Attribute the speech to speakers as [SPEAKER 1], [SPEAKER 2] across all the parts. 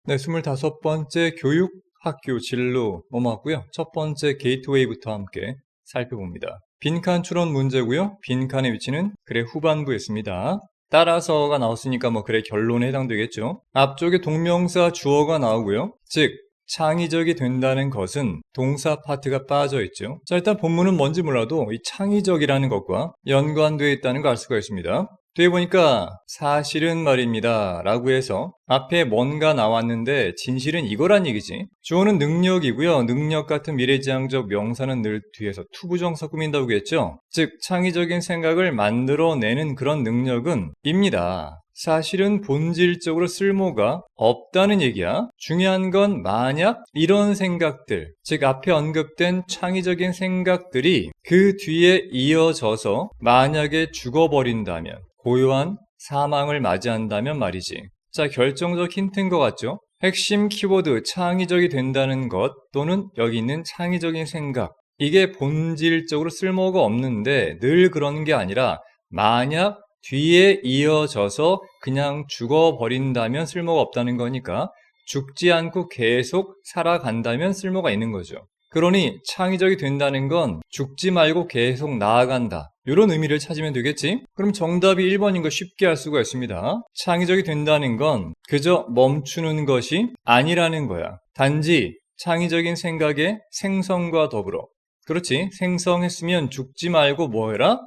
[SPEAKER 1] 네, 25번째 교육 학교 진로 넘어왔고요. 첫 번째 게이트웨이부터 함께 살펴봅니다. 빈칸 추론 문제고요. 빈칸의 위치는 글의 후반부에 있습니다. 따라서가 나왔으니까 글의 결론에 해당되겠죠. 앞쪽에 동명사 주어가 나오고요. 즉 창의적이 된다는 것은 동사 파트가 빠져 있죠. 자, 일단 본문은 뭔지 몰라도 이 창의적이라는 것과 연관되어 있다는 걸 알 수가 있습니다. 뒤에 보니까 사실은 말입니다 라고 해서 앞에 뭔가 나왔는데 진실은 이거란 얘기지. 주어는 능력이고요. 능력 같은 미래지향적 명사는 늘 뒤에서 투부정사 꾸민다고 했죠. 즉 창의적인 생각을 만들어내는 그런 능력은 입니다. 사실은 본질적으로 쓸모가 없다는 얘기야. 중요한 건 만약 이런 생각들, 즉 앞에 언급된 창의적인 생각들이 그 뒤에 이어져서 만약에 죽어버린다면, 고요한 사망을 맞이한다면 말이지. 자, 결정적 힌트인 것 같죠? 핵심 키워드 창의적이 된다는 것 또는 여기 있는 창의적인 생각, 이게 본질적으로 쓸모가 없는데 늘 그런 게 아니라 만약 뒤에 이어져서 그냥 죽어버린다면 쓸모가 없다는 거니까 죽지 않고 계속 살아간다면 쓸모가 있는 거죠. 그러니 창의적이 된다는 건 죽지 말고 계속 나아간다, 이런 의미를 찾으면 되겠지? 그럼 정답이 1번인 거 쉽게 알 수가 있습니다. 창의적이 된다는 건 그저 멈추는 것이 아니라는 거야. 단지 창의적인 생각의 생성과 더불어, 그렇지, 생성했으면 죽지 말고 뭐 해라?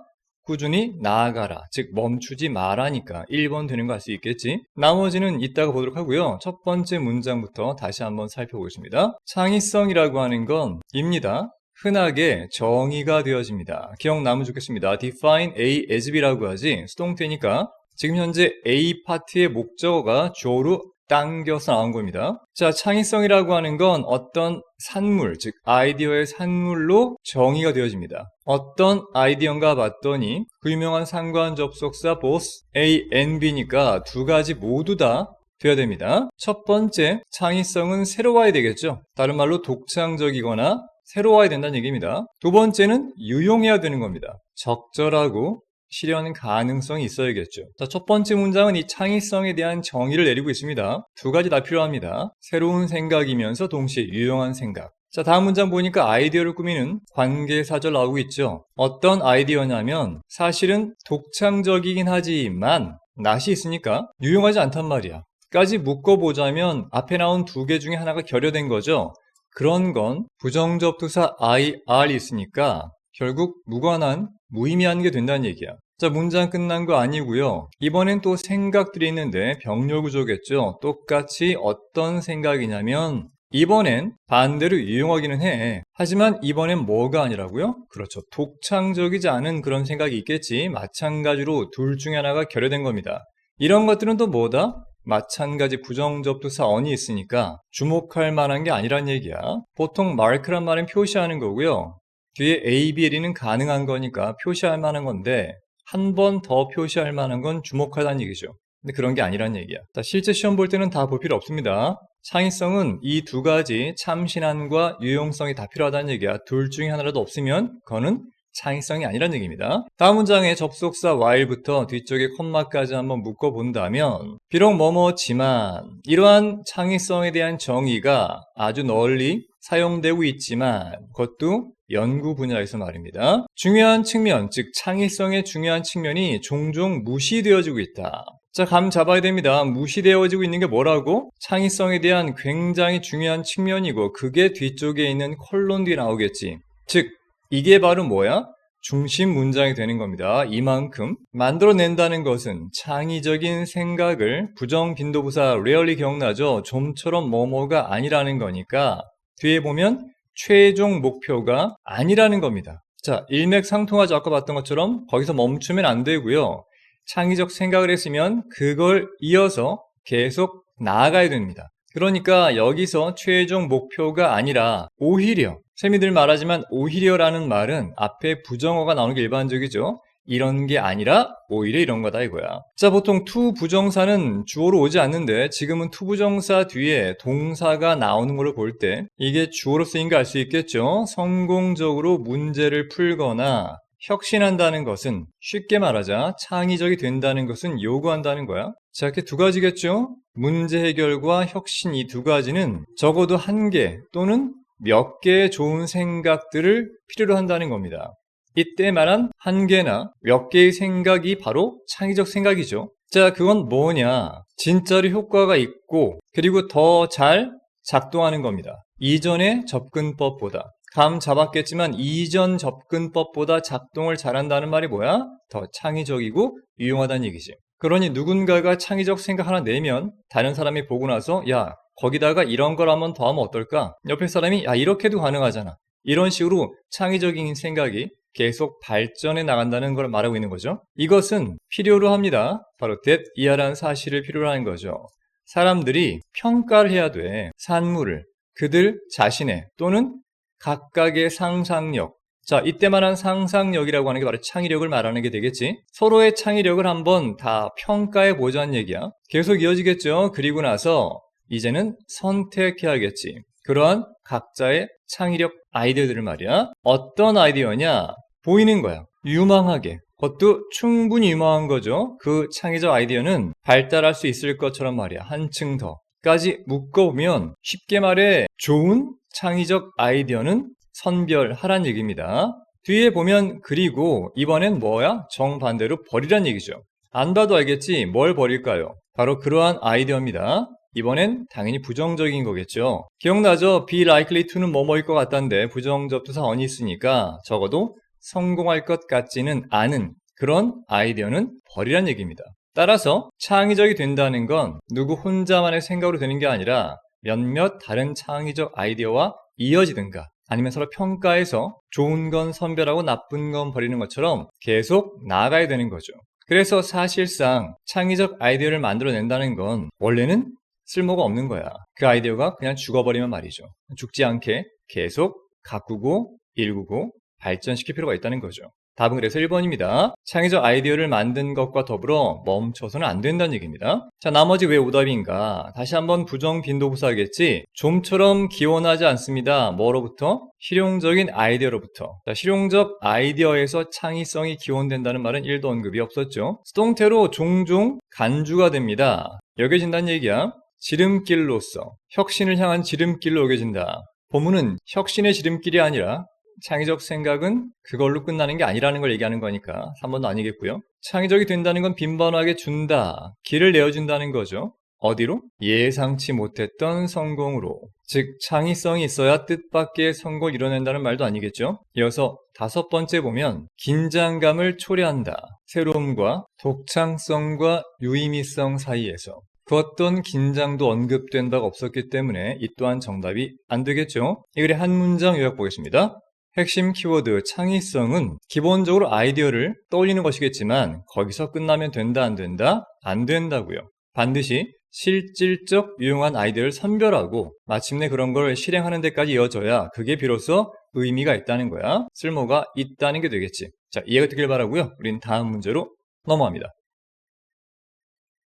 [SPEAKER 1] 꾸준히 나아가라. 즉 멈추지 마라니까 1번 되는 거 알 수 있겠지? 나머지는 이따가 보도록 하고요. 첫 번째 문장부터 다시 한번 살펴보겠습니다. 창의성이라고 하는 건 입니다. 흔하게 정의가 되어집니다. 기억나면 좋겠습니다. define A as B라고 하지 수동태니까 지금 현재 A 파트의 목적어가 주어로 당겨서 나온 겁니다. 자, 창의성이라고 하는 건 어떤 산물, 즉 아이디어의 산물로 정의가 되어집니다. 어떤 아이디어인가 봤더니 그 유명한 상관 접속사 both A and B니까 두 가지 모두 다 되어야 됩니다. 첫 번째, 창의성은 새로워야 되겠죠. 다른 말로 독창적이거나 새로워야 된다는 얘기입니다. 두 번째는 유용해야 되는 겁니다. 적절하고 실현 가능성이 있어야겠죠. 자, 첫 번째 문장은 이 창의성에 대한 정의를 내리고 있습니다. 두 가지 다 필요합니다. 새로운 생각이면서 동시에 유용한 생각. 자, 다음 문장 보니까 아이디어를 꾸미는 관계사절 나오고 있죠. 어떤 아이디어냐면 사실은 독창적이긴 하지만 낯이 있으니까 유용하지 않단 말이야. 까지 묶어보자면 앞에 나온 두 개 중에 하나가 결여된 거죠. 그런 건 부정접두사 IR이 있으니까 결국 무관한, 무의미한 게 된다는 얘기야. 자, 문장 끝난 거 아니고요. 이번엔 또 생각들이 있는데 병렬 구조겠죠. 똑같이 어떤 생각이냐면 이번엔 반대로 유용하기는 해. 하지만 이번엔 뭐가 아니라고요? 그렇죠. 독창적이지 않은 그런 생각이 있겠지. 마찬가지로 둘 중에 하나가 결여된 겁니다. 이런 것들은 또 뭐다? 마찬가지 부정접두사 on이 있으니까 주목할 만한 게 아니란 얘기야. 보통 mark란 말은 표시하는 거고요. 뒤에 A, B, L은 가능한 거니까 표시할 만한 건데 한 번 더 표시할 만한 건 주목하다는 얘기죠. 근데 그런 게 아니란 얘기야. 자, 실제 시험 볼 때는 다 볼 필요 없습니다. 창의성은 이 두 가지 참신함과 유용성이 다 필요하다는 얘기야. 둘 중에 하나라도 없으면 그거는 창의성이 아니란 얘기입니다. 다음 문장의 접속사 while부터 뒤쪽에 콤마까지 한번 묶어본다면 비록 뭐뭐지만 이러한 창의성에 대한 정의가 아주 널리 사용되고 있지만 그것도 연구 분야에서 말입니다. 중요한 측면, 즉 창의성의 중요한 측면이 종종 무시되어지고 있다. 자, 감 잡아야 됩니다. 무시되어지고 있는 게 뭐라고? 창의성에 대한 굉장히 중요한 측면이고 그게 뒤쪽에 있는 콜론 뒤에 나오겠지. 즉 이게 바로 뭐야? 중심 문장이 되는 겁니다. 이만큼 만들어낸다는 것은 창의적인 생각을 부정 빈도부사 rarely 기억나죠? 좀처럼 뭐뭐가 아니라는 거니까 뒤에 보면 최종 목표가 아니라는 겁니다. 자, 일맥상통하지 아까 봤던 것처럼 거기서 멈추면 안 되고요. 창의적 생각을 했으면 그걸 이어서 계속 나아가야 됩니다. 그러니까 여기서 최종 목표가 아니라 오히려, 쌤이들 말하지만 오히려라는 말은 앞에 부정어가 나오는 게 일반적이죠. 이런 게 아니라 오히려 이런 거다 이거야. 자, 보통 to 부정사는 주어로 오지 않는데 지금은 to 부정사 뒤에 동사가 나오는 걸로 볼 때 이게 주어로 쓰인 거 알 수 있겠죠. 성공적으로 문제를 풀거나 혁신한다는 것은 쉽게 말하자 창의적이 된다는 것은 요구한다는 거야. 자, 이렇게 두 가지겠죠? 문제 해결과 혁신 이 두 가지는 적어도 한 개 또는 몇 개의 좋은 생각들을 필요로 한다는 겁니다. 이때 말한 한 개나 몇 개의 생각이 바로 창의적 생각이죠. 자, 그건 뭐냐? 진짜로 효과가 있고 그리고 더 잘 작동하는 겁니다. 이전의 접근법보다. 감 잡았겠지만 이전 접근법보다 작동을 잘한다는 말이 뭐야? 더 창의적이고 유용하다는 얘기지. 그러니 누군가가 창의적 생각 하나 내면 다른 사람이 보고 나서 야, 거기다가 이런 걸 한번 더 하면 어떨까? 옆에 사람이 야, 이렇게도 가능하잖아. 이런 식으로 창의적인 생각이 계속 발전해 나간다는 걸 말하고 있는 거죠. 이것은 필요로 합니다. 바로 that 이하라는 사실을 필요로 하는 거죠. 사람들이 평가를 해야 돼. 산물을. 그들 자신의 또는 각각의 상상력. 자, 이때 말한 상상력이라고 하는 게 바로 창의력을 말하는 게 되겠지. 서로의 창의력을 한번 다 평가해 보자는 얘기야. 계속 이어지겠죠. 그리고 나서 이제는 선택해야겠지. 그러한 각자의 창의력 아이디어들을 말이야. 어떤 아이디어냐? 보이는 거야. 유망하게. 그것도 충분히 유망한 거죠. 그 창의적 아이디어는 발달할 수 있을 것처럼 말이야. 한층 더. 까지 묶어보면 쉽게 말해 좋은 창의적 아이디어는 선별하란 얘기입니다. 뒤에 보면 그리고 이번엔 뭐야? 정반대로 버리란 얘기죠. 안 봐도 알겠지? 뭘 버릴까요? 바로 그러한 아이디어입니다. 이번엔 당연히 부정적인 거겠죠. 기억나죠? be likely to는 뭐뭐일 것 같다는데 부정접두사 on이 있으니까 적어도 성공할 것 같지는 않은 그런 아이디어는 버리란 얘기입니다. 따라서 창의적이 된다는 건 누구 혼자만의 생각으로 되는 게 아니라 몇몇 다른 창의적 아이디어와 이어지든가 아니면 서로 평가해서 좋은 건 선별하고 나쁜 건 버리는 것처럼 계속 나아가야 되는 거죠. 그래서 사실상 창의적 아이디어를 만들어낸다는 건 원래는 쓸모가 없는 거야. 그 아이디어가 그냥 죽어버리면 말이죠. 죽지 않게 계속 가꾸고 일구고 발전시킬 필요가 있다는 거죠. 답은 그래서 1번입니다. 창의적 아이디어를 만든 것과 더불어 멈춰서는 안 된다는 얘기입니다. 자, 나머지 왜 오답인가? 다시 한번 부정 빈도부사하겠지? 좀처럼 기원하지 않습니다. 뭐로부터? 실용적인 아이디어로부터. 자, 실용적 아이디어에서 창의성이 기원된다는 말은 1도 언급이 없었죠. 수동태로 종종 간주가 됩니다. 여겨진다는 얘기야. 지름길로서 혁신을 향한 지름길로 여겨진다. 본문은 혁신의 지름길이 아니라 창의적 생각은 그걸로 끝나는 게 아니라는 걸 얘기하는 거니까 3번도 아니겠고요. 창의적이 된다는 건 빈번하게 준다, 길을 내어준다는 거죠. 어디로? 예상치 못했던 성공으로. 즉 창의성이 있어야 뜻밖의 성공을 이뤄낸다는 말도 아니겠죠. 이어서 5번째 보면 긴장감을 초래한다. 새로움과 독창성과 유의미성 사이에서 그 어떤 긴장도 언급된 바가 없었기 때문에 이 또한 정답이 안 되겠죠. 이 글의 한 문장 요약 보겠습니다. 핵심 키워드 창의성은 기본적으로 아이디어를 떠올리는 것이겠지만 거기서 끝나면 된다 안 된다? 안 된다고요. 반드시 실질적 유용한 아이디어를 선별하고 마침내 그런 걸 실행하는 데까지 이어져야 그게 비로소 의미가 있다는 거야. 쓸모가 있다는 게 되겠지. 자, 이해가 되길 바라고요. 우린 다음 문제로 넘어갑니다.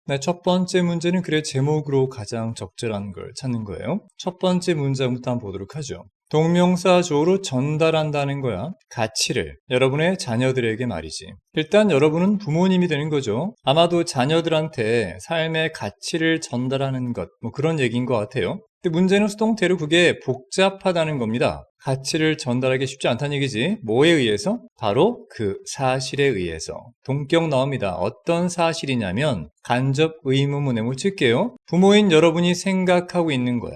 [SPEAKER 1] 네, 첫 번째 문제는 글의 제목으로 가장 적절한 걸 찾는 거예요. 첫 번째 문장부터 한번 보도록 하죠. 동명사 주어로 전달한다는 거야. 가치를 여러분의 자녀들에게 말이지. 일단 여러분은 부모님이 되는 거죠. 아마도 자녀들한테 삶의 가치를 전달하는 것, 뭐 그런 얘기인 것 같아요. 근데 문제는 수동태로 그게 복잡하다는 겁니다. 가치를 전달하기 쉽지 않다는 얘기지. 뭐에 의해서? 바로 그 사실에 의해서. 동격 나옵니다. 어떤 사실이냐면 간접 의문문에 칠게요. 부모인 여러분이 생각하고 있는 거야.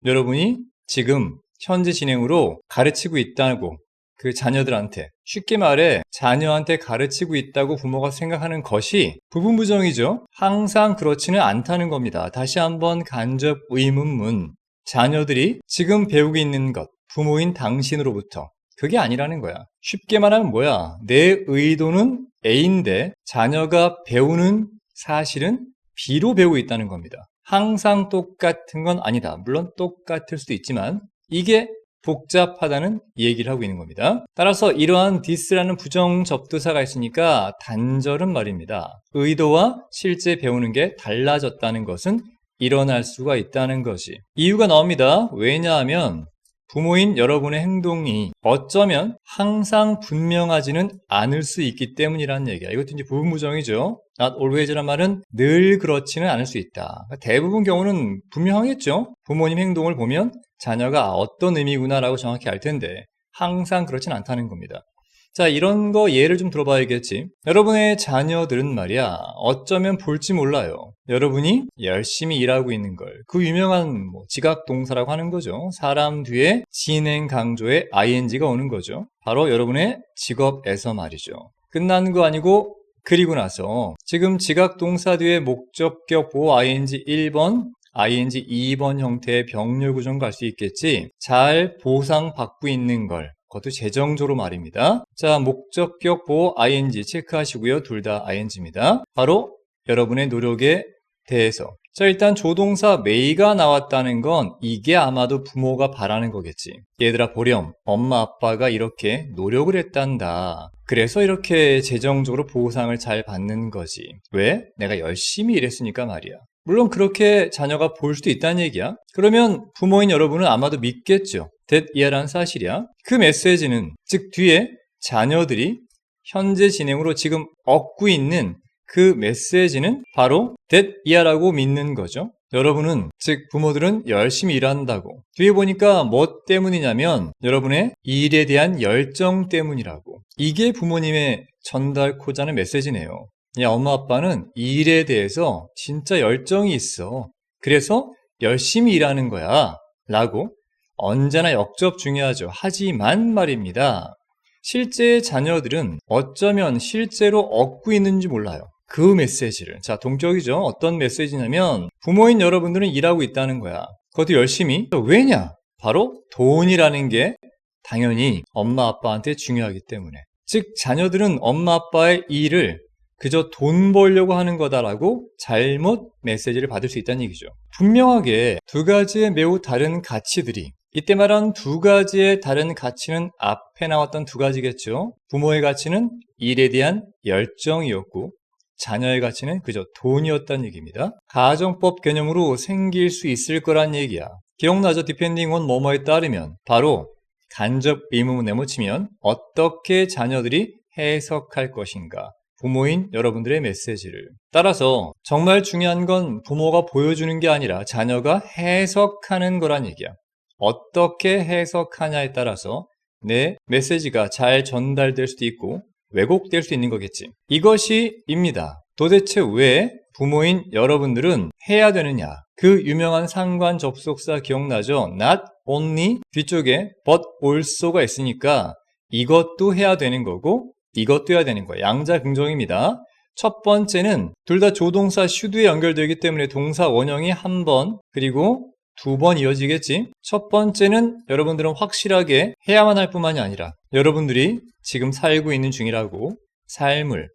[SPEAKER 1] 여러분이 지금 현재 진행으로 가르치고 있다고 그 자녀들한테, 쉽게 말해 자녀한테 가르치고 있다고 부모가 생각하는 것이 부분부정이죠. 항상 그렇지는 않다는 겁니다. 다시 한번 간접 의문문. 자녀들이 지금 배우고 있는 것, 부모인 당신으로부터 그게 아니라는 거야. 쉽게 말하면 뭐야? 내 의도는 A인데 자녀가 배우는 사실은 B로 배우고 있다는 겁니다. 항상 똑같은 건 아니다. 물론 똑같을 수도 있지만 이게 복잡하다는 얘기를 하고 있는 겁니다. 따라서 이러한 this라는 부정 접두사가 있으니까 단절은 말입니다. 의도와 실제 배우는 게 달라졌다는 것은 일어날 수가 있다는 것이. 이유가 나옵니다. 왜냐하면 부모인 여러분의 행동이 어쩌면 항상 분명하지는 않을 수 있기 때문이라는 얘기야. 이것도 이제 부분부정이죠. Not always란 말은 늘 그렇지는 않을 수 있다. 대부분 경우는 분명하겠죠. 부모님 행동을 보면 자녀가 어떤 의미구나라고 정확히 알 텐데 항상 그렇진 않다는 겁니다. 자, 이런 거 예를 좀 들어봐야겠지. 여러분의 자녀들은 말이야, 어쩌면 볼지 몰라요. 여러분이 열심히 일하고 있는 걸. 그 유명한 지각동사라고 하는 거죠. 사람 뒤에 진행 강조에 ing가 오는 거죠. 바로 여러분의 직업에서 말이죠. 끝난 거 아니고 그리고 나서 지금 지각동사 뒤에 목적격 보호 ing 1번, ing 2번 형태의 병렬 구조가 알 수 있겠지. 잘 보상받고 있는 걸. 그것도 재정조로 말입니다. 자, 목적격 보호 ing 체크하시고요. 둘 다 ing입니다. 바로 여러분의 노력에 대해서. 자, 일단 조동사 may가 나왔다는 건 이게 아마도 부모가 바라는 거겠지. 얘들아 보렴. 엄마 아빠가 이렇게 노력을 했단다. 그래서 이렇게 재정적으로 보상을 잘 받는 거지. 왜? 내가 열심히 일했으니까 말이야. 물론 그렇게 자녀가 볼 수도 있다는 얘기야. 그러면 부모인 여러분은 아마도 믿겠죠. that year라는 사실이야. 그 메시지는 즉 뒤에 자녀들이 현재 진행으로 지금 얻고 있는 그 메시지는 바로 that year라고 믿는 거죠. 여러분은 즉 부모들은 열심히 일한다고. 뒤에 보니까 뭐 때문이냐면 여러분의 일에 대한 열정 때문이라고. 이게 부모님의 전달코자 하는 메시지네요. 야, 엄마 아빠는 일에 대해서 진짜 열정이 있어. 그래서 열심히 일하는 거야. 라고. 언제나 역접 중요하죠. 하지만 말입니다. 실제 자녀들은 어쩌면 실제로 얻고 있는지 몰라요. 그 메시지를. 자, 동격이죠. 어떤 메시지냐면 부모인 여러분들은 일하고 있다는 거야. 그것도 열심히. 왜냐? 바로 돈이라는 게 당연히 엄마 아빠한테 중요하기 때문에. 즉 자녀들은 엄마 아빠의 일을 그저 돈 벌려고 하는 거다라고 잘못 메시지를 받을 수 있다는 얘기죠. 분명하게 두 가지의 매우 다른 가치들이, 이때 말한 두 가지의 다른 가치는 앞에 나왔던 두 가지겠죠. 부모의 가치는 일에 대한 열정이었고 자녀의 가치는 그저 돈이었다는 얘기입니다. 가정법 개념으로 생길 수 있을 거란 얘기야. 기억나죠? depending on 뭐뭐에 따르면, 바로 간접 의문문 내모치면 어떻게 자녀들이 해석할 것인가. 부모인 여러분들의 메시지를. 따라서 정말 중요한 건 부모가 보여주는 게 아니라 자녀가 해석하는 거란 얘기야. 어떻게 해석하냐에 따라서 내 메시지가 잘 전달될 수도 있고 왜곡될 수 있는 거겠지. 이것이입니다. 도대체 왜 부모인 여러분들은 해야 되느냐. 그 유명한 상관 접속사 기억나죠? Not only 뒤쪽에 but also가 있으니까 이것도 해야 되는 거고 이것도 해야 되는 거예요. 양자 긍정입니다. 첫 번째는 둘 다 조동사 should에 연결되기 때문에 동사 원형이 한 번 그리고 두 번 이어지겠지. 첫 번째는 여러분들은 확실하게 해야만 할 뿐만이 아니라 여러분들이 지금 살고 있는 중이라고. 삶을,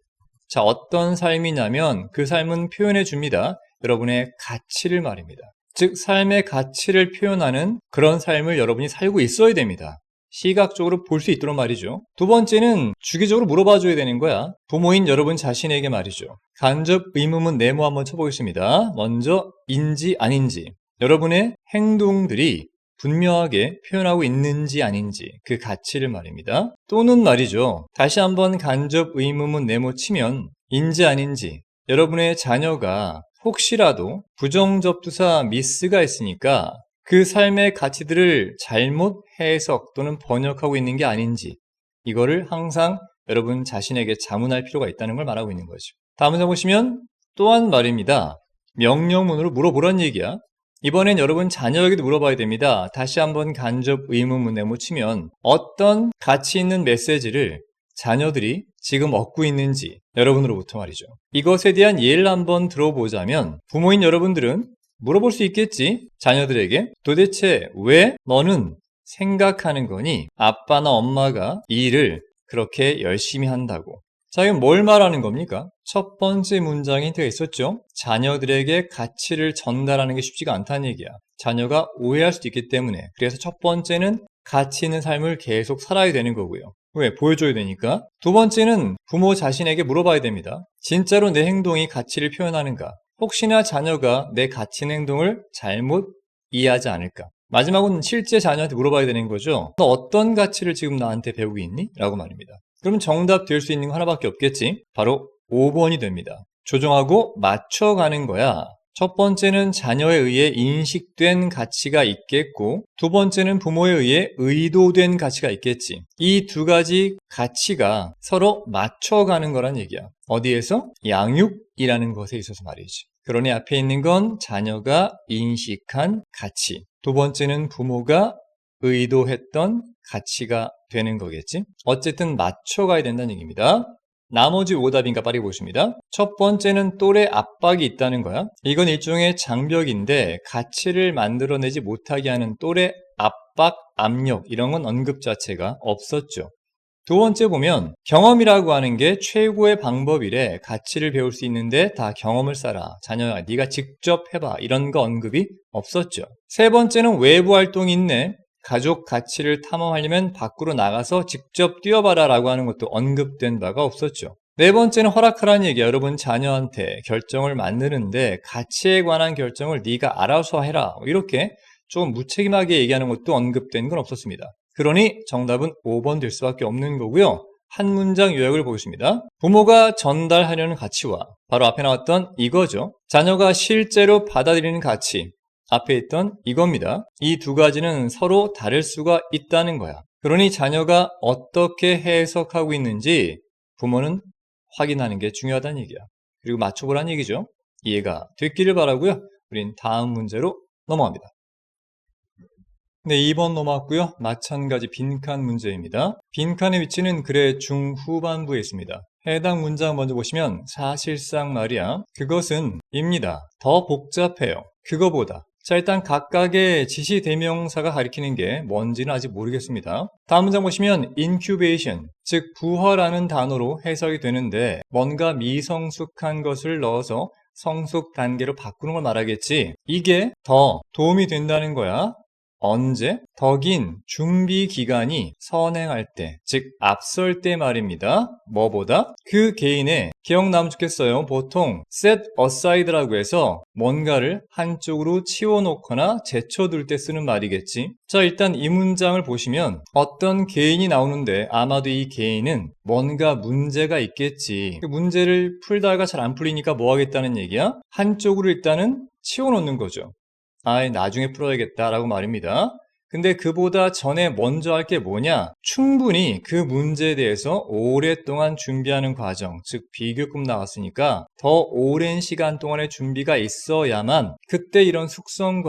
[SPEAKER 1] 자, 어떤 삶이냐면 그 삶은 표현해 줍니다. 여러분의 가치를 말입니다. 즉 삶의 가치를 표현하는 그런 삶을 여러분이 살고 있어야 됩니다. 시각적으로 볼 수 있도록 말이죠. 두 번째는 주기적으로 물어봐 줘야 되는 거야. 부모인 여러분 자신에게 말이죠. 간접 의문문 네모 한번 쳐보겠습니다. 먼저 인지 아닌지, 여러분의 행동들이 분명하게 표현하고 있는지 아닌지, 그 가치를 말입니다. 또는 말이죠. 다시 한번 간접 의문문 네모 치면 인지 아닌지, 여러분의 자녀가 혹시라도 부정접두사 미스가 있으니까 그 삶의 가치들을 잘못 해석 또는 번역하고 있는 게 아닌지, 이거를 항상 여러분 자신에게 자문할 필요가 있다는 걸 말하고 있는 거죠. 다음 문장 보시면 또한 말입니다. 명령문으로 물어보란 얘기야. 이번엔 여러분 자녀에게도 물어봐야 됩니다. 다시 한번 간접 의문문 네모 치면 어떤 가치 있는 메시지를 자녀들이 지금 얻고 있는지 여러분으로부터 말이죠. 이것에 대한 예를 한번 들어보자면 부모인 여러분들은 물어볼 수 있겠지. 자녀들에게 도대체 왜 너는 생각하는 거니? 아빠나 엄마가 이 일을 그렇게 열심히 한다고. 자, 이건 뭘 말하는 겁니까? 첫 번째 문장에 되어 있었죠. 자녀들에게 가치를 전달하는 게 쉽지가 않다는 얘기야. 자녀가 오해할 수도 있기 때문에. 그래서 첫 번째는 가치 있는 삶을 계속 살아야 되는 거고요. 왜? 보여줘야 되니까. 두 번째는 부모 자신에게 물어봐야 됩니다. 진짜로 내 행동이 가치를 표현하는가? 혹시나 자녀가 내 가치 있는 행동을 잘못 이해하지 않을까? 마지막은 실제 자녀한테 물어봐야 되는 거죠. 너 어떤 가치를 지금 나한테 배우고 있니? 라고 말입니다. 그러면 정답 될 수 있는 거 하나밖에 없겠지? 바로 5번이 됩니다. 조정하고 맞춰가는 거야. 첫 번째는 자녀에 의해 인식된 가치가 있겠고, 두 번째는 부모에 의해 의도된 가치가 있겠지. 이 두 가지 가치가 서로 맞춰가는 거란 얘기야. 어디에서? 양육이라는 것에 있어서 말이지. 그러니 앞에 있는 건 자녀가 인식한 가치. 두 번째는 부모가 의도했던 가치가 되는 거겠지. 어쨌든 맞춰가야 된다는 얘기입니다. 나머지 오답인가 빨리 보십니다. 첫 번째는 또래 압박이 있다는 거야. 이건 일종의 장벽인데 가치를 만들어내지 못하게 하는 또래 압박, 압력 이런 건 언급 자체가 없었죠. 두 번째 보면 경험이라고 하는 게 최고의 방법이래. 가치를 배울 수 있는데 다 경험을 쌓아. 자녀야 네가 직접 해봐. 이런 거 언급이 없었죠. 세 번째는 외부 활동이 있네. 가족 가치를 탐험하려면 밖으로 나가서 직접 뛰어봐라 라고 하는 것도 언급된 바가 없었죠. 네 번째는 허락하라는 얘기야. 여러분 자녀한테 결정을 만드는데 가치에 관한 결정을 네가 알아서 해라. 이렇게 좀 무책임하게 얘기하는 것도 언급된 건 없었습니다. 그러니 정답은 5번 될 수밖에 없는 거고요. 한 문장 요약을 보겠습니다. 부모가 전달하려는 가치와 바로 앞에 나왔던 이거죠. 자녀가 실제로 받아들이는 가치. 앞에 있던 이겁니다. 이 두 가지는 서로 다를 수가 있다는 거야. 그러니 자녀가 어떻게 해석하고 있는지 부모는 확인하는 게 중요하다는 얘기야. 그리고 맞춰보라는 얘기죠. 이해가 됐기를 바라고요. 우린 다음 문제로 넘어갑니다. 네, 2번 넘어왔고요. 마찬가지 빈칸 문제입니다. 빈칸의 위치는 글의 중후반부에 있습니다. 해당 문장 먼저 보시면 사실상 말이야. 그것은 입니다. 더 복잡해요. 그거보다. 자, 일단 각각의 지시 대명사가 가리키는 게 뭔지는 아직 모르겠습니다. 다음 문장 보시면 incubation, 즉 부화라는 단어로 해석이 되는데 뭔가 미성숙한 것을 넣어서 성숙 단계로 바꾸는 걸 말하겠지. 이게 더 도움이 된다는 거야. 언제? 더 긴 준비 기간이 선행할 때, 즉 앞설 때 말입니다. 뭐보다? 그 개인의 기억나면 좋겠어요. 보통 set aside라고 해서 뭔가를 한쪽으로 치워놓거나 제쳐둘 때 쓰는 말이겠지. 자, 일단 이 문장을 보시면 어떤 개인이 나오는데 아마도 이 개인은 뭔가 문제가 있겠지. 그 문제를 풀다가 잘 안 풀리니까 뭐 하겠다는 얘기야? 한쪽으로 일단은 치워놓는 거죠. 나중에 풀어야겠다라고 말입니다. 근데 그보다 전에 먼저 할 게 뭐냐? 충분히 그 문제에 대해서 오랫동안 준비하는 과정, 즉 비교급 나왔으니까 더 오랜 시간 동안의 준비가 있어야만 그때 이런 숙성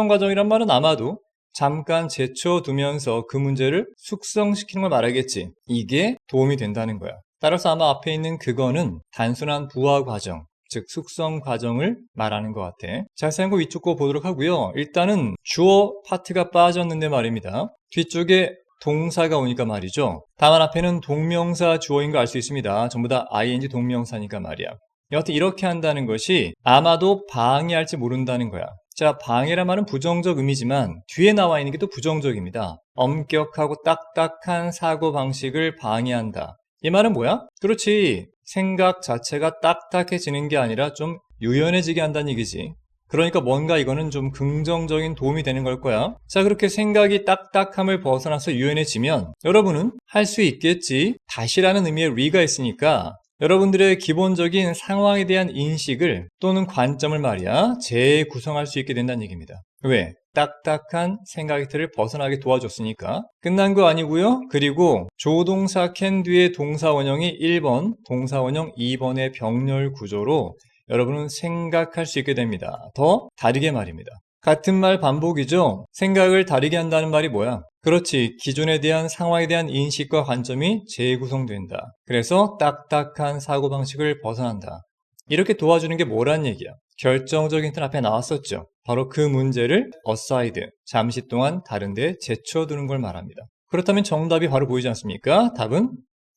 [SPEAKER 1] 과정이란 말은 아마도 잠깐 제쳐두면서 그 문제를 숙성시키는 걸 말하겠지. 이게 도움이 된다는 거야. 따라서 아마 앞에 있는 그거는 단순한 부화 과정, 즉 숙성 과정을 말하는 것 같아. 자세한 거 위쪽 거 보도록 하고요. 일단은 주어 파트가 빠졌는데 말입니다. 뒤쪽에 동사가 오니까 말이죠. 다만 앞에는 동명사 주어인 거 알 수 있습니다. 전부 다 ing 동명사니까 말이야. 여하튼 이렇게 한다는 것이 아마도 방해할지 모른다는 거야. 자, 방해란 말은 부정적 의미지만 뒤에 나와 있는 게 또 부정적입니다. 엄격하고 딱딱한 사고방식을 방해한다. 이 말은 뭐야? 그렇지. 생각 자체가 딱딱해지는 게 아니라 좀 유연해지게 한다는 얘기지. 그러니까 뭔가 이거는 좀 긍정적인 도움이 되는 걸 거야. 자, 그렇게 생각이 딱딱함을 벗어나서 유연해지면 여러분은 할 수 있겠지. 다시라는 의미의 re가 있으니까 여러분들의 기본적인 상황에 대한 인식을 또는 관점을 말이야 재구성할 수 있게 된다는 얘기입니다. 왜? 딱딱한 생각의 틀을 벗어나게 도와줬으니까. 끝난 거 아니고요. 그리고 조동사 can 뒤에 동사 원형이 1번, 동사 원형 2번의 병렬 구조로 여러분은 생각할 수 있게 됩니다. 더 다르게 말입니다. 같은 말 반복이죠. 생각을 다르게 한다는 말이 뭐야? 그렇지. 기존에 대한 상황에 대한 인식과 관점이 재구성된다. 그래서 딱딱한 사고방식을 벗어난다. 이렇게 도와주는 게 뭐란 얘기야? 결정적인 틀 앞에 나왔었죠. 바로 그 문제를 aside, 잠시 동안 다른 데 제쳐두는 걸 말합니다. 그렇다면 정답이 바로 보이지 않습니까? 답은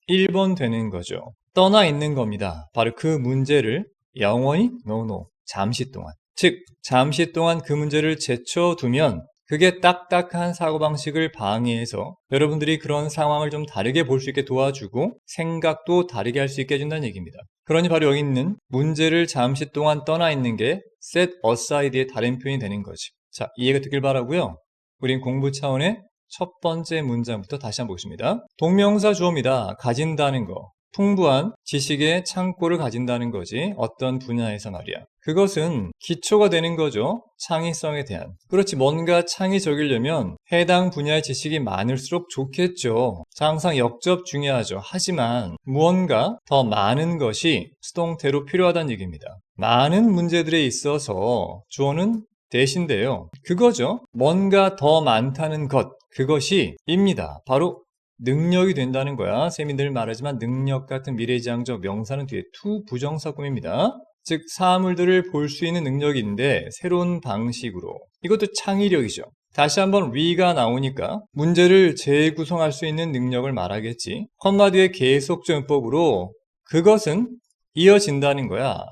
[SPEAKER 1] 1번 되는 거죠. 떠나 있는 겁니다. 바로 그 문제를 영원히 no, 잠시 동안. 즉, 잠시 동안 그 문제를 제쳐두면 그게 딱딱한 사고방식을 방해해서 여러분들이 그런 상황을 좀 다르게 볼 수 있게 도와주고 생각도 다르게 할 수 있게 해준다는 얘기입니다. 그러니 바로 여기 있는 문제를 잠시 동안 떠나 있는 게 set aside의 다른 표현이 되는 거지. 자, 이해가 되길 바라고요. 우린 공부 차원의 첫 번째 문장부터 다시 한번 보겠습니다. 동명사 주어입니다. 가진다는 거. 풍부한 지식의 창고를 가진다는 거지. 어떤 분야에서 말이야. 그것은 기초가 되는 거죠. 창의성에 대한. 그렇지, 뭔가 창의적이려면 해당 분야의 지식이 많을수록 좋겠죠. 자, 항상 역접 중요하죠. 하지만 무언가 더 많은 것이 수동태로 필요하다는 얘기입니다. 많은 문제들에 있어서 주어는 대신데요. 그거죠. 뭔가 더 많다는 것, 그것이 입니다. 바로 능력이 된다는 거야. 쌤이 늘 말하지만 능력 같은 미래지향적 명사는 뒤에 to 부정사 꾸밉니다. 즉 사물들을 볼 수 있는 능력인데 새로운 방식으로. 이것도 창의력이죠. 다시 한번 위가 나오니까 문제를 재구성할 수 있는 능력을 말하겠지. 컴마 뒤에 계속적 문법으로 그것은 이어진다는 거야.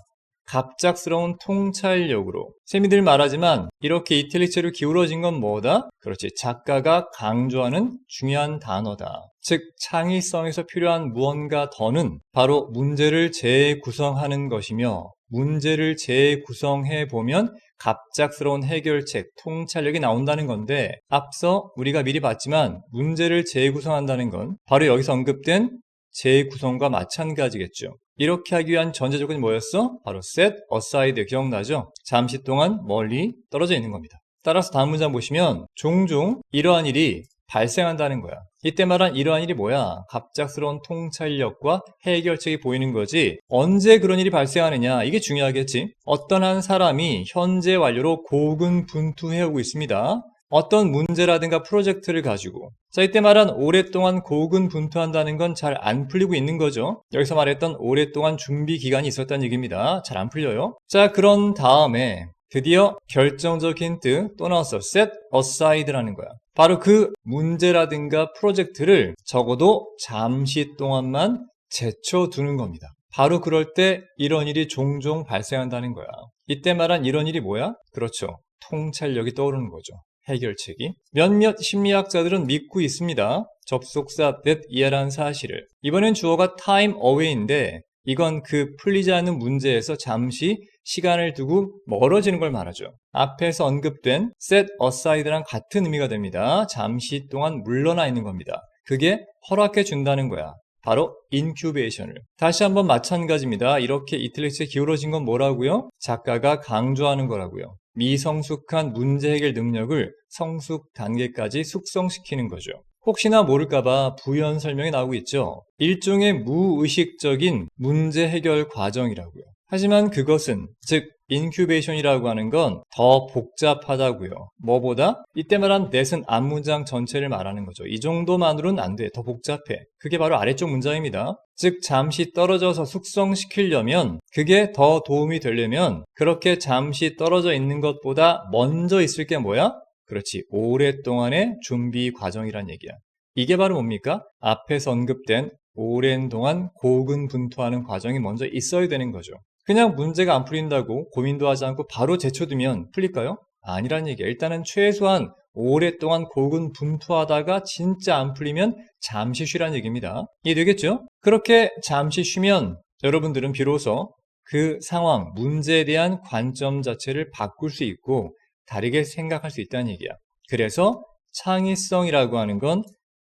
[SPEAKER 1] 갑작스러운 통찰력으로. 쌤이 늘 말하지만 이렇게 이탈리체로 기울어진 건 뭐다? 그렇지, 작가가 강조하는 중요한 단어다. 즉 창의성에서 필요한 무언가 더는 바로 문제를 재구성하는 것이며, 문제를 재구성해 보면 갑작스러운 해결책, 통찰력이 나온다는 건데, 앞서 우리가 미리 봤지만 문제를 재구성한다는 건 바로 여기서 언급된 재구성과 마찬가지겠죠. 이렇게 하기 위한 전제 조건이 뭐였어? 바로 set aside, 기억나죠? 잠시 동안 멀리 떨어져 있는 겁니다. 따라서 다음 문장 보시면 종종 이러한 일이 발생한다는 거야. 이때 말한 이러한 일이 뭐야? 갑작스러운 통찰력과 해결책이 보이는 거지. 언제 그런 일이 발생하느냐? 이게 중요하겠지. 어떤 한 사람이 현재 완료로 고군분투해오고 있습니다. 어떤 문제라든가 프로젝트를 가지고. 자, 이때 말한 오랫동안 고군분투한다는 건 잘 안 풀리고 있는 거죠. 여기서 말했던 오랫동안 준비 기간이 있었다는 얘기입니다. 잘 안 풀려요. 자, 그런 다음에 드디어 결정적 힌트 또 나왔어. set aside라는 거야. 바로 그 문제라든가 프로젝트를 적어도 잠시 동안만 제쳐두는 겁니다. 바로 그럴 때 이런 일이 종종 발생한다는 거야. 이때 말한 이런 일이 뭐야? 그렇죠. 통찰력이 떠오르는 거죠. 해결책이. 몇몇 심리학자들은 믿고 있습니다. 접속사 that 이하라는 사실을. 이번엔 주어가 time away인데 이건 그 풀리지 않는 문제에서 잠시 시간을 두고 멀어지는 걸 말하죠. 앞에서 언급된 set aside랑 같은 의미가 됩니다. 잠시 동안 물러나 있는 겁니다. 그게 허락해 준다는 거야. 바로 인큐베이션을. 다시 한번 마찬가지입니다. 이렇게 이탈리스에 기울어진 건 뭐라고요? 작가가 강조하는 거라고요. 미성숙한 문제 해결 능력을 성숙 단계까지 숙성시키는 거죠. 혹시나 모를까봐 부연 설명이 나오고 있죠. 일종의 무의식적인 문제 해결 과정이라고요. 하지만 그것은, 즉 인큐베이션이라고 하는 건 더 복잡하다고요. 뭐보다? 이때 말한 that은 앞문장 전체를 말하는 거죠. 이 정도만으로는 안 돼. 더 복잡해. 그게 바로 아래쪽 문장입니다. 즉 잠시 떨어져서 숙성시키려면, 그게 더 도움이 되려면 그렇게 잠시 떨어져 있는 것보다 먼저 있을 게 뭐야? 그렇지, 오랫동안의 준비 과정이란 얘기야. 이게 바로 뭡니까? 앞에서 언급된 오랜 동안 고군분투하는 과정이 먼저 있어야 되는 거죠. 그냥 문제가 안 풀린다고 고민도 하지 않고 바로 제쳐두면 풀릴까요? 아니란 얘기야. 일단은 최소한 오랫동안 고군분투하다가 진짜 안 풀리면 잠시 쉬란 얘기입니다. 이해되겠죠? 그렇게 잠시 쉬면 여러분들은 비로소 그 상황, 문제에 대한 관점 자체를 바꿀 수 있고 다르게 생각할 수 있다는 얘기야. 그래서 창의성이라고 하는 건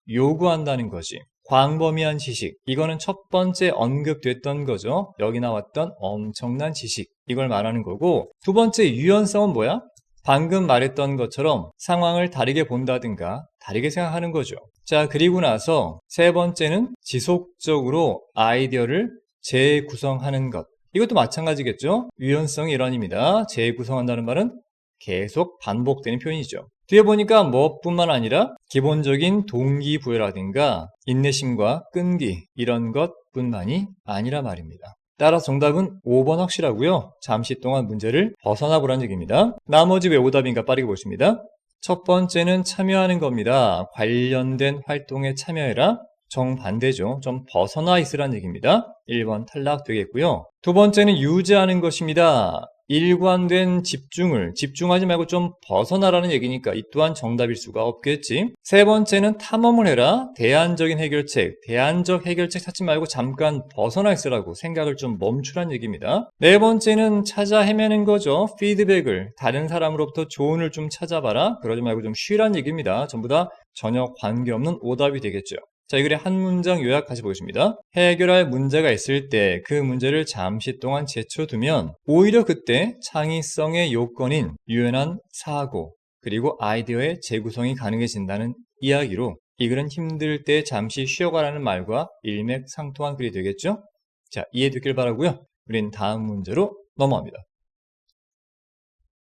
[SPEAKER 1] 요구한다는 거지. 광범위한 지식, 이거는 첫 번째 언급됐던 거죠. 여기 나왔던 엄청난 지식, 이걸 말하는 거고, 두 번째 유연성은 뭐야? 방금 말했던 것처럼 상황을 다르게 본다든가 다르게 생각하는 거죠. 자, 그리고 나서 세 번째는 지속적으로 아이디어를 재구성하는 것. 이것도 마찬가지겠죠. 유연성의 일환입니다. 재구성한다는 말은 계속 반복되는 표현이죠. 뒤에 보니까 무엇뿐만 아니라 기본적인 동기부여라든가 인내심과 끈기, 이런 것뿐만이 아니라 말입니다. 따라서 정답은 5번 확실하고요. 잠시 동안 문제를 벗어나 보라는 얘기입니다. 나머지 왜 오답인가 빠르게 보겠습니다. 첫 번째는 참여하는 겁니다. 관련된 활동에 참여해라. 정반대죠. 좀 벗어나 있으라는 얘기입니다. 1번 탈락 되겠고요. 두 번째는 유지하는 것입니다. 일관된 집중하지 말고 좀 벗어나라는 얘기니까 이 또한 정답일 수가 없겠지. 세 번째는 탐험을 해라. 대안적 해결책 찾지 말고 잠깐 벗어나 있으라고 생각을 좀 멈추란 얘기입니다. 네 번째는 찾아 헤매는 거죠. 피드백을, 다른 사람으로부터 조언을 좀 찾아봐라. 그러지 말고 좀 쉬란 얘기입니다. 전부 다 전혀 관계없는 오답이 되겠죠. 자, 이 글의 한 문장 요약 같이 보겠습니다. 해결할 문제가 있을 때 그 문제를 잠시 동안 제쳐두면 오히려 그때 창의성의 요건인 유연한 사고 그리고 아이디어의 재구성이 가능해진다는 이야기로 이 글은 힘들 때 잠시 쉬어가라는 말과 일맥상통한 글이 되겠죠? 자, 이해됐길 바라고요. 우린 다음 문제로 넘어갑니다.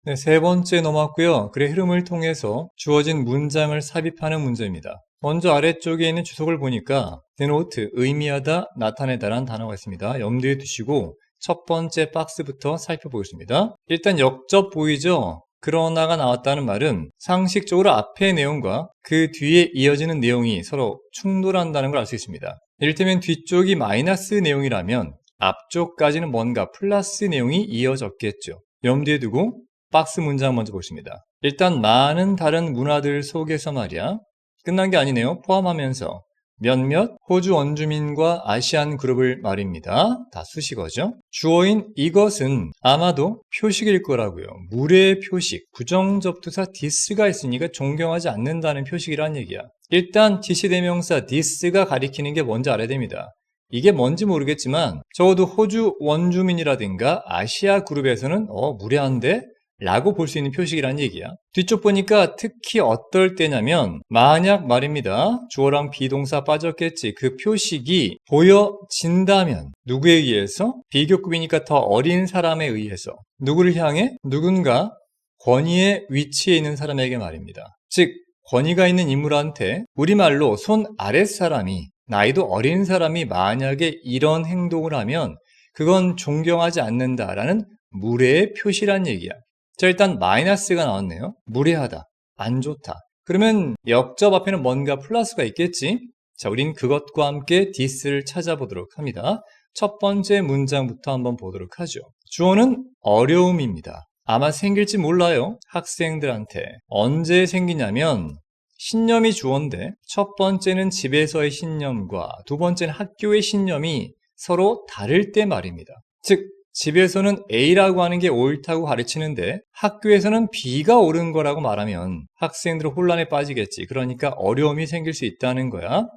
[SPEAKER 1] 네, 세 번째 넘어왔고요. 글의 흐름을 통해서 주어진 문장을 삽입하는 문제입니다. 먼저 아래쪽에 있는 주석을 보니까 denote, 의미하다, 나타내다라는 단어가 있습니다. 염두에 두시고 첫 번째 박스부터 살펴보겠습니다. 일단 역접 보이죠? 그러나가 나왔다는 말은 상식적으로 앞의 내용과 그 뒤에 이어지는 내용이 서로 충돌한다는 걸 알 수 있습니다. 이를테면 뒤쪽이 마이너스 내용이라면 앞쪽까지는 뭔가 플러스 내용이 이어졌겠죠. 염두에 두고 박스 문장 먼저 보겠습니다. 일단 많은 다른 문화들 속에서 말이야. 끝난 게 아니네요. 포함하면서 몇몇 호주 원주민과 아시안 그룹을 말입니다. 다 수식어죠. 주어인 이것은 아마도 표식일 거라고요. 무례의 표식, 부정접두사 this가 있으니까 존경하지 않는다는 표식이란 얘기야. 일단 지시대명사 this가 가리키는 게 뭔지 알아야 됩니다. 이게 뭔지 모르겠지만 적어도 호주 원주민이라든가 아시아 그룹에서는 무례한데? 라고 볼 수 있는 표식이란 얘기야. 뒤쪽 보니까 특히 어떨 때냐면 만약 말입니다. 주어랑 비동사 빠졌겠지. 그 표식이 보여진다면 누구에 의해서? 비교급이니까 더 어린 사람에 의해서 누구를 향해? 누군가 권위의 위치에 있는 사람에게 말입니다. 즉 권위가 있는 인물한테 우리말로 손 아랫사람이 나이도 어린 사람이 만약에 이런 행동을 하면 그건 존경하지 않는다라는 무례의 표시란 얘기야. 자, 일단 마이너스가 나왔네요. 무례하다, 안 좋다. 그러면 역접 앞에는 뭔가 플러스가 있겠지? 자, 우린 그것과 함께 this를 찾아보도록 합니다. 첫 번째 문장부터 한번 보도록 하죠. 주어는 어려움입니다. 아마 생길지 몰라요. 학생들한테. 언제 생기냐면 신념이 주어인데 첫 번째는 집에서의 신념과 두 번째는 학교의 신념이 서로 다를 때 말입니다. 즉 집에서는 A라고 하는 게 옳다고 가르치는데 학교에서는 B가 옳은 거라고 말하면 학생들은 혼란에 빠지겠지. 그러니까 어려움이 생길 수 있다는 거야.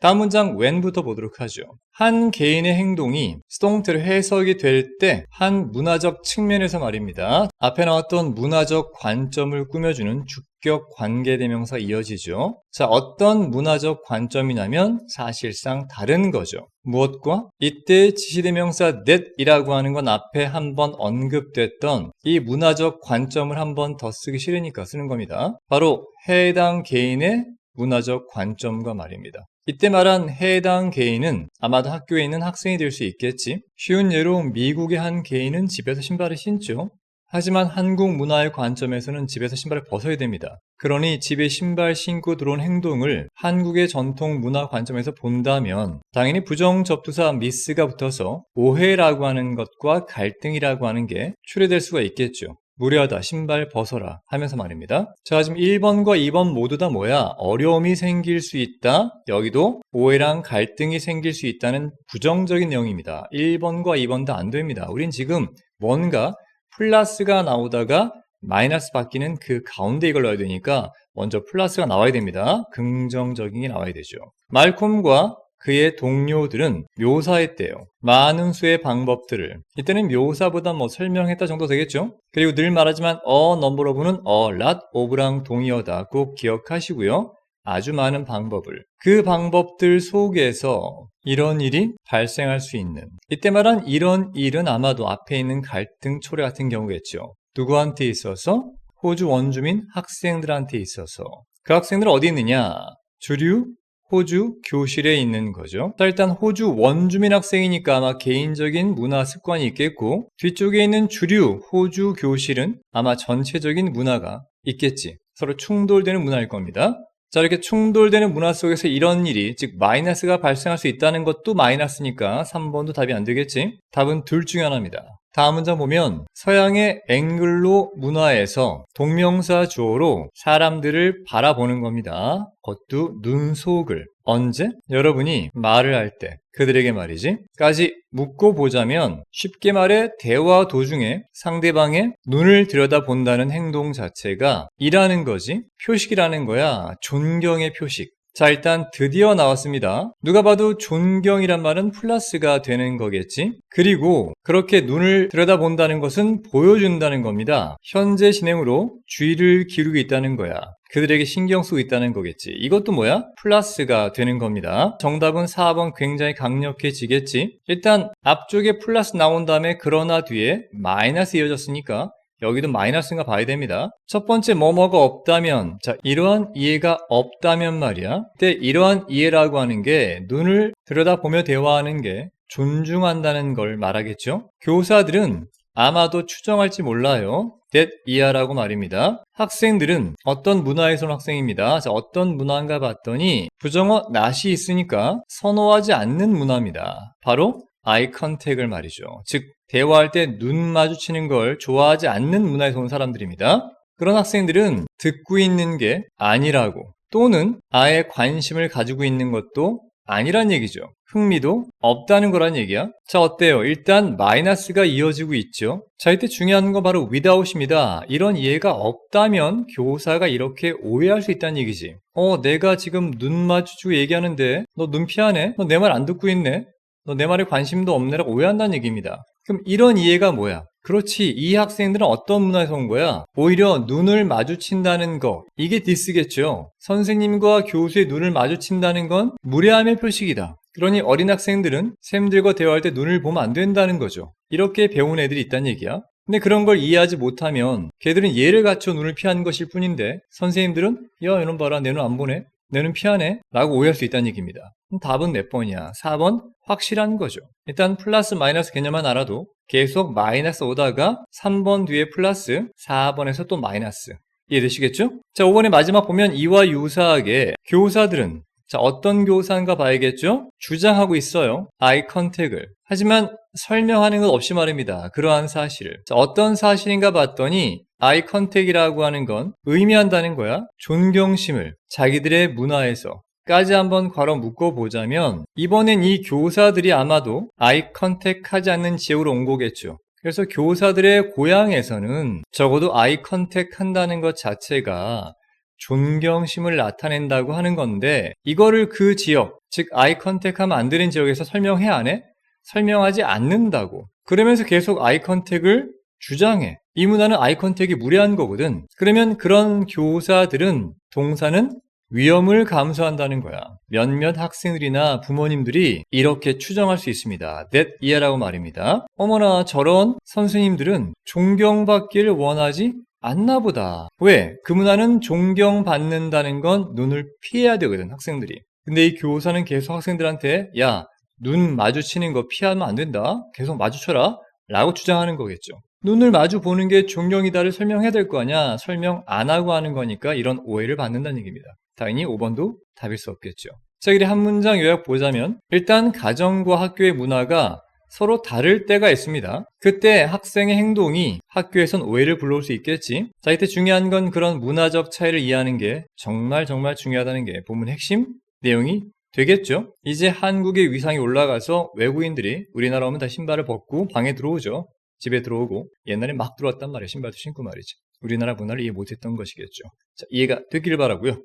[SPEAKER 1] 다음 문장 when부터 보도록 하죠. 한 개인의 행동이 수동태로 해석이 될 때 한 문화적 측면에서 말입니다. 앞에 나왔던 문화적 관점을 꾸며주는 주격 관계대명사 이어지죠. 자, 어떤 문화적 관점이냐면 사실상 다른 거죠. 무엇과? 이때 지시대명사 that이라고 하는 건 앞에 한번 언급됐던 이 문화적 관점을 한번 더 쓰기 싫으니까 쓰는 겁니다. 바로 해당 개인의 문화적 관점과 말입니다. 이때 말한 해당 개인은 아마도 학교에 있는 학생이 될 수 있겠지. 쉬운 예로 미국의 한 개인은 집에서 신발을 신죠. 하지만 한국 문화의 관점에서는 집에서 신발을 벗어야 됩니다. 그러니 집에 신발 신고 들어온 행동을 한국의 전통 문화 관점에서 본다면 당연히 부정접두사 미스가 붙어서 오해라고 하는 것과 갈등이라고 하는 게 출해될 수가 있겠죠. 무례하다, 신발 벗어라 하면서 말입니다. 자, 지금 1번과 2번 모두 다 뭐야? 어려움이 생길 수 있다. 여기도 오해랑 갈등이 생길 수 있다는 부정적인 내용입니다. 1번과 2번 다 안 됩니다. 우린 지금 뭔가 플러스가 나오다가 마이너스 바뀌는 그 가운데 이걸 넣어야 되니까 먼저 플러스가 나와야 됩니다. 긍정적인 게 나와야 되죠. 말콤과 그의 동료들은 묘사했대요. 많은 수의 방법들을. 이때는 묘사보다 설명했다 정도 되겠죠? 그리고 늘 말하지만 number of는 lot of랑 동의어다. 꼭 기억하시고요. 아주 많은 방법을. 그 방법들 속에서 이런 일이 발생할 수 있는. 이때 말한 이런 일은 아마도 앞에 있는 갈등, 초래 같은 경우겠죠. 누구한테 있어서? 호주 원주민 학생들한테 있어서. 그 학생들은 어디 있느냐? 주류 호주 교실에 있는 거죠. 일단 호주 원주민 학생이니까 아마 개인적인 문화 습관이 있겠고 뒤쪽에 있는 주류 호주 교실은 아마 전체적인 문화가 있겠지. 서로 충돌되는 문화일 겁니다. 자, 이렇게 충돌되는 문화 속에서 이런 일이, 즉 마이너스가 발생할 수 있다는 것도 마이너스니까 3번도 답이 안 되겠지. 답은 둘 중에 하나입니다. 다음 문장 보면 서양의 앵글로 문화에서 동명사 주어로 사람들을 바라보는 겁니다. 그것도 눈속을. 언제? 여러분이 말을 할 때 그들에게 말이지 까지 묻고 보자면 쉽게 말해 대화 도중에 상대방의 눈을 들여다본다는 행동 자체가 이라는 거지 표식이라는 거야. 존경의 표식. 자, 일단 드디어 나왔습니다. 누가 봐도 존경이란 말은 플러스가 되는 거겠지? 그리고 그렇게 눈을 들여다본다는 것은 보여준다는 겁니다. 현재 진행으로 주의를 기울이고 있다는 거야. 그들에게 신경 쓰고 있다는 거겠지. 이것도 뭐야? 플러스가 되는 겁니다. 정답은 4번 굉장히 강력해지겠지? 일단 앞쪽에 플러스 나온 다음에 그러나 뒤에 마이너스 이어졌으니까 여기도 마이너스인가 봐야 됩니다. 첫 번째 뭐뭐가 없다면 자 이러한 이해가 없다면 말이야. 그때 이러한 이해라고 하는 게 눈을 들여다보며 대화하는 게 존중한다는 걸 말하겠죠. 교사들은 아마도 추정할지 몰라요. that 이하라고 말입니다. 학생들은 어떤 문화에서 온 학생입니다. 자, 어떤 문화인가 봤더니 부정어 not이 있으니까 선호하지 않는 문화입니다. 바로 아이 컨택을 말이죠. 즉 대화할 때 눈 마주치는 걸 좋아하지 않는 문화에서 온 사람들입니다. 그런 학생들은 듣고 있는 게 아니라고 또는 아예 관심을 가지고 있는 것도 아니란 얘기죠. 흥미도 없다는 거란 얘기야. 자, 어때요? 일단 마이너스가 이어지고 있죠. 자, 이때 중요한 건 바로 without입니다. 이런 이해가 없다면 교사가 이렇게 오해할 수 있다는 얘기지. 내가 지금 눈 마주치고 얘기하는데 너 눈 피하네? 너 내 말 안 듣고 있네? 너 내 말에 관심도 없네라고 오해한다는 얘기입니다. 그럼 이런 이해가 뭐야? 그렇지, 이 학생들은 어떤 문화에서 온 거야? 오히려 눈을 마주친다는 거, 이게 디스겠죠. 선생님과 교수의 눈을 마주친다는 건 무례함의 표식이다. 그러니 어린 학생들은 쌤들과 대화할 때 눈을 보면 안 된다는 거죠. 이렇게 배운 애들이 있다는 얘기야. 근데 그런 걸 이해하지 못하면 걔들은 예를 갖춰 눈을 피하는 것일 뿐인데 선생님들은 야, 이놈 봐라, 내 눈 안 보네? 내 눈 피하네? 라고 오해할 수 있다는 얘기입니다. 그럼 답은 몇 번이야? 4번 확실한 거죠. 일단 플러스 마이너스 개념만 알아도 계속 마이너스 오다가 3번 뒤에 플러스 4번에서 또 마이너스. 이해되시겠죠? 자, 5번의 마지막 보면 이와 유사하게 교사들은 자, 어떤 교사인가 봐야겠죠? 주장하고 있어요. 아이 컨택을. 하지만 설명하는 것 없이 말입니다. 그러한 사실을. 자, 어떤 사실인가 봤더니 아이 컨택이라고 하는 건 의미한다는 거야. 존경심을 자기들의 문화에서 까지 한번 괄호 묶어보자면 이번엔 이 교사들이 아마도 아이 컨택하지 않는 지역으로 온 거겠죠. 그래서 교사들의 고향에서는 적어도 아이 컨택 한다는 것 자체가 존경심을 나타낸다고 하는 건데 이거를 그 지역, 즉 아이 컨택하면 안 되는 지역에서 설명해 안 해? 설명하지 않는다고. 그러면서 계속 아이 컨택을 주장해. 이 문화는 아이 컨택이 무례한 거거든. 그러면 그런 교사들은 동사는 위험을 감수한다는 거야. 몇몇 학생들이나 부모님들이 이렇게 추정할 수 있습니다. that 이하라고 말입니다. 어머나 저런 선생님들은 존경받기를 원하지 않나 보다. 왜? 그 문화는 존경받는다는 건 눈을 피해야 되거든, 학생들이. 근데 이 교사는 계속 학생들한테 야, 눈 마주치는 거 피하면 안 된다. 계속 마주쳐라. 라고 주장하는 거겠죠. 눈을 마주 보는 게 존경이다를 설명해야 될 거 아니야. 설명 안 하고 하는 거니까 이런 오해를 받는다는 얘기입니다. 당연히 5번도 답일 수 없겠죠. 자, 이제 한 문장 요약 보자면 일단 가정과 학교의 문화가 서로 다를 때가 있습니다. 그때 학생의 행동이 학교에선 오해를 불러올 수 있겠지. 자, 이때 중요한 건 그런 문화적 차이를 이해하는 게 정말 중요하다는 게 본문 핵심 내용이 되겠죠. 이제 한국의 위상이 올라가서 외국인들이 우리나라 오면 다 신발을 벗고 방에 들어오죠. 집에 들어오고 옛날에 막 들어왔단 말이에요. 신발도 신고 말이죠. 우리나라 문화를 이해 못했던 것이겠죠. 자, 이해가 되기를 바라고요.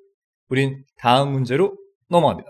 [SPEAKER 1] 우린 다음 문제로 넘어갑니다.